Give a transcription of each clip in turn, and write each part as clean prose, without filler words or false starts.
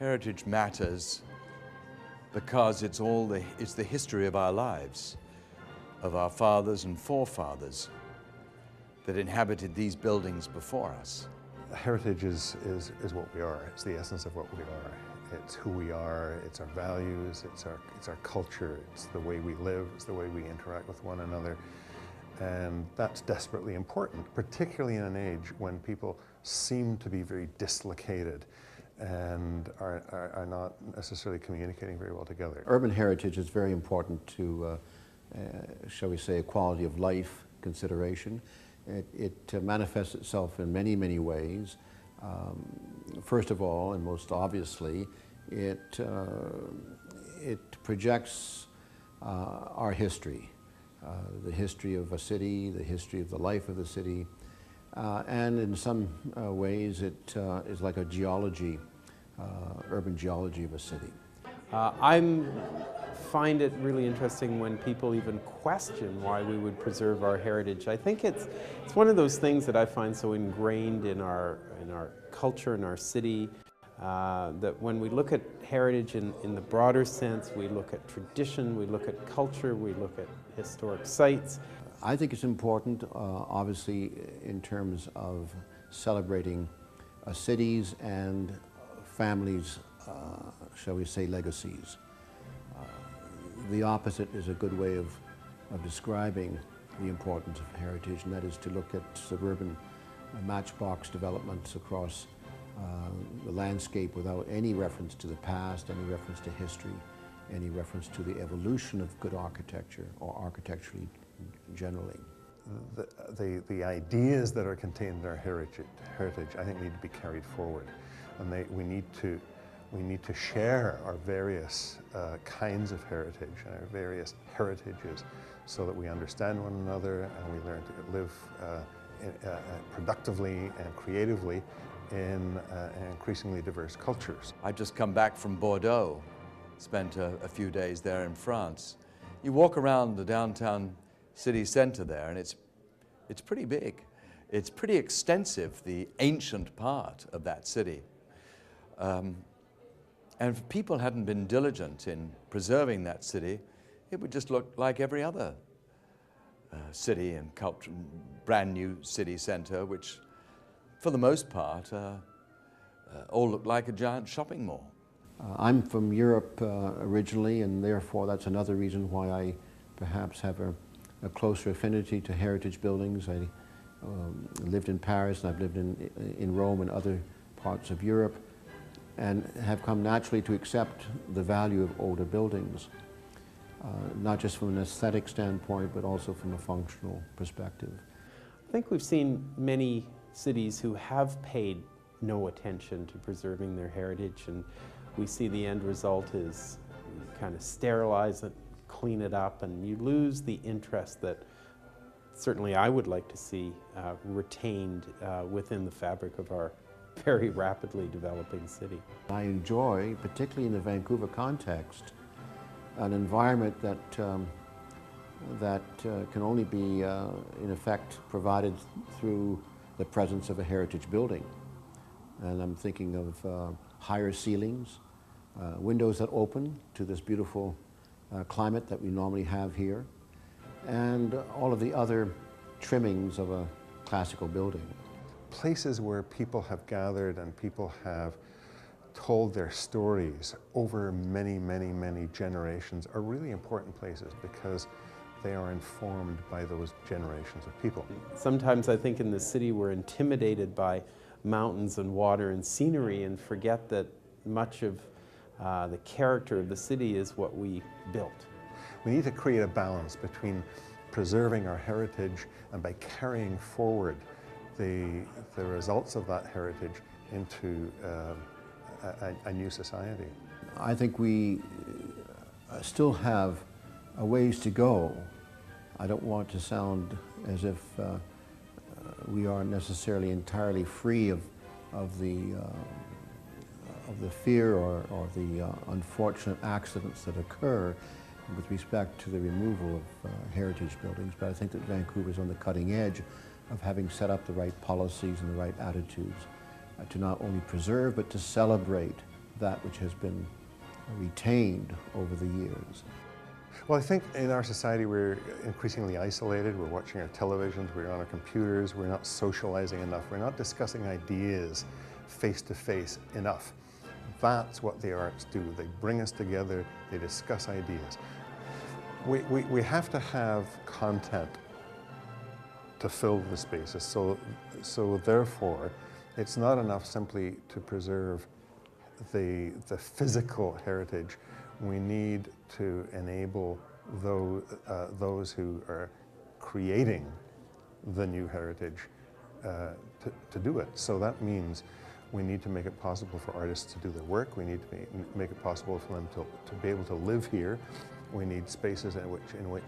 Heritage matters because it's the history of our lives, of our fathers and forefathers that inhabited these buildings before us. Heritage is what we are. It's the essence of what we are. It's who we are, it's our values, it's our culture, it's the way we live, it's the way we interact with one another. And that's desperately important, particularly in an age when people seem to be very dislocated and are not necessarily communicating very well together. Urban heritage is very important to, shall we say, a quality of life consideration. It manifests itself in many, many ways. First of all, and most obviously, it projects our history, the history of a city, the history of the life of the city, and in some ways it is like a geology, urban geology of a city. I find it really interesting when people even question why we would preserve our heritage. I think it's one of those things that I find so ingrained in our culture, in our city, that when we look at heritage in the broader sense, we look at tradition, we look at culture, we look at historic sites. I think it's important, obviously, in terms of celebrating cities and families, shall we say, legacies. The opposite is a good way of describing the importance of heritage, and that is to look at suburban matchbox developments across the landscape without any reference to the past, any reference to history, any reference to the evolution of good architecture or architecturally generally. The ideas that are contained in our heritage, I think, need to be carried forward, and we need to share our various kinds of heritage and our various heritages so that we understand one another and we learn to live productively and creatively in increasingly diverse cultures. I've just come back from Bordeaux, spent a few days there in France. You walk around the downtown city center there and it's pretty big. It's pretty extensive, the ancient part of that city. And if people hadn't been diligent in preserving that city, it would just look like every other city and brand new city center, which for the most part all look like a giant shopping mall. I'm from Europe originally, and therefore that's another reason why I perhaps have a closer affinity to heritage buildings. I lived in Paris, and I've lived in Rome and other parts of Europe, and have come naturally to accept the value of older buildings, not just from an aesthetic standpoint, but also from a functional perspective. I think we've seen many cities who have paid no attention to preserving their heritage, and we see the end result is you kind of sterilize it, clean it up, and you lose the interest that certainly I would like to see retained within the fabric of our very rapidly developing city. I enjoy, particularly in the Vancouver context, an environment that can only be, in effect, provided through the presence of a heritage building. And I'm thinking of higher ceilings, windows that open to this beautiful climate that we normally have here, and all of the other trimmings of a classical building. Places where people have gathered and people have told their stories over many, many, many generations are really important places because they are informed by those generations of people. Sometimes I think in the city we're intimidated by mountains and water and scenery and forget that much of the character of the city is what we built. We need to create a balance between preserving our heritage and by carrying forward the results of that heritage into a new society. I think we still have a ways to go. I don't want to sound as if we are necessarily entirely free of the fear or the unfortunate accidents that occur with respect to the removal of heritage buildings, but I think that Vancouver is on the cutting edge of having set up the right policies and the right attitudes to not only preserve but to celebrate that which has been retained over the years. Well, I think in our society we're increasingly isolated. We're watching our televisions, we're on our computers, we're not socializing enough, we're not discussing ideas face to face enough. That's what the arts do. They bring us together, they discuss ideas. We have to have content to fill the spaces, so therefore it's not enough simply to preserve the physical heritage. We need to enable those who are creating the new heritage to do it. So that means we need to make it possible for artists to do their work. We need to make it possible for them to be able to live here. We need spaces in which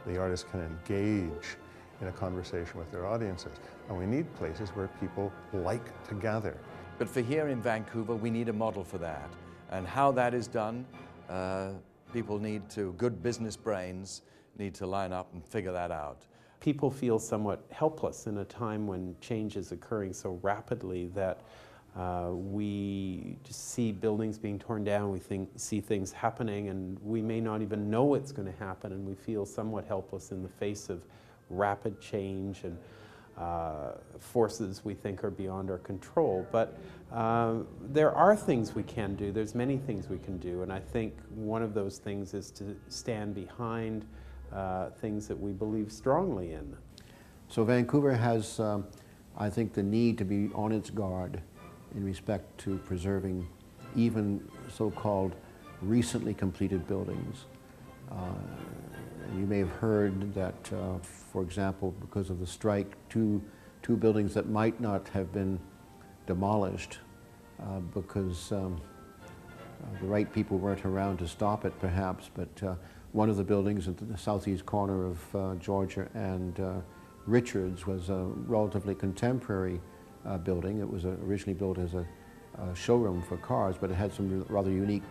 the artists can engage in a conversation with their audiences. And we need places where people like to gather. But for here in Vancouver, we need a model for that. And how that is done, people good business brains need to line up and figure that out. People feel somewhat helpless in a time when change is occurring so rapidly that we just see buildings being torn down, we see things happening, and we may not even know what's going to happen, and we feel somewhat helpless in the face of rapid change and forces we think are beyond our control. But there are things we can do. There's many things we can do, and I think one of those things is to stand behind things that we believe strongly in. So Vancouver has, I think, the need to be on its guard in respect to preserving even so-called recently completed buildings. You may have heard that, for example, because of the strike, two buildings that might not have been demolished because the right people weren't around to stop it, perhaps, but one of the buildings at the southeast corner of Georgia and Richards was a relatively contemporary building. It was originally built as a showroom for cars, but it had some rather unique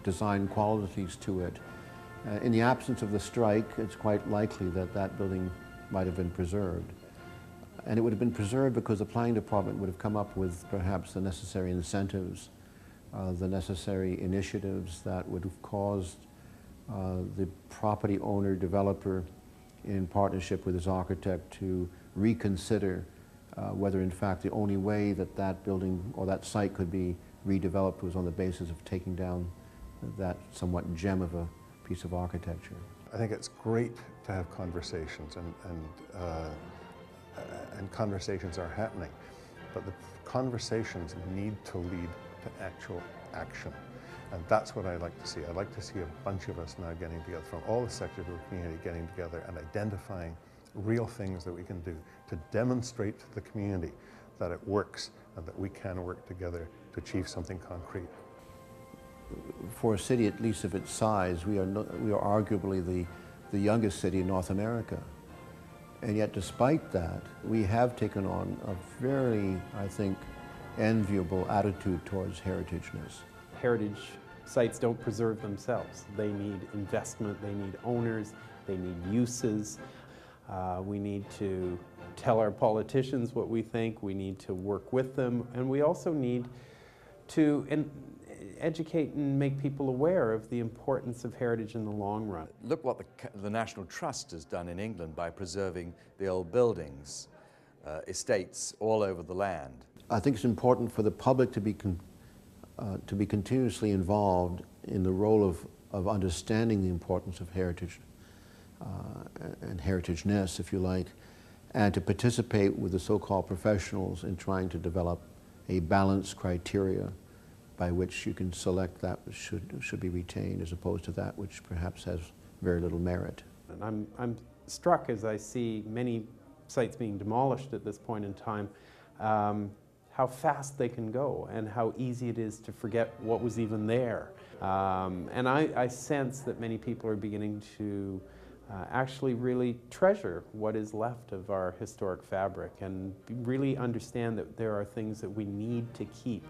design qualities to it. In the absence of the strike, it's quite likely that that building might have been preserved. And it would have been preserved because the planning department would have come up with perhaps the necessary incentives, the necessary initiatives that would have caused the property owner, developer, in partnership with his architect, to reconsider whether in fact the only way that that building or that site could be redeveloped was on the basis of taking down that somewhat gem of a piece of architecture. I think it's great to have conversations, and conversations are happening, but the conversations need to lead to actual action. And that's what I like to see. I'd like to see a bunch of us now getting together from all the sectors of the community, getting together and identifying real things that we can do to demonstrate to the community that it works and that we can work together to achieve something concrete. For a city, at least of its size, we are arguably the youngest city in North America. And yet, despite that, we have taken on a very, I think, enviable attitude towards heritageness. Heritage sites don't preserve themselves. They need investment, they need owners, they need uses. We need to tell our politicians what we think, we need to work with them, and we also need to educate and make people aware of the importance of heritage in the long run. Look what the National Trust has done in England by preserving the old buildings, estates all over the land. I think it's important for the public to be continuously involved in the role of understanding the importance of heritage and heritageness, if you like, and to participate with the so-called professionals in trying to develop a balanced criteria by which you can select that which should be retained as opposed to that which perhaps has very little merit. And I'm struck as I see many sites being demolished at this point in time, how fast they can go and how easy it is to forget what was even there. And I sense that many people are beginning to actually really treasure what is left of our historic fabric and really understand that there are things that we need to keep.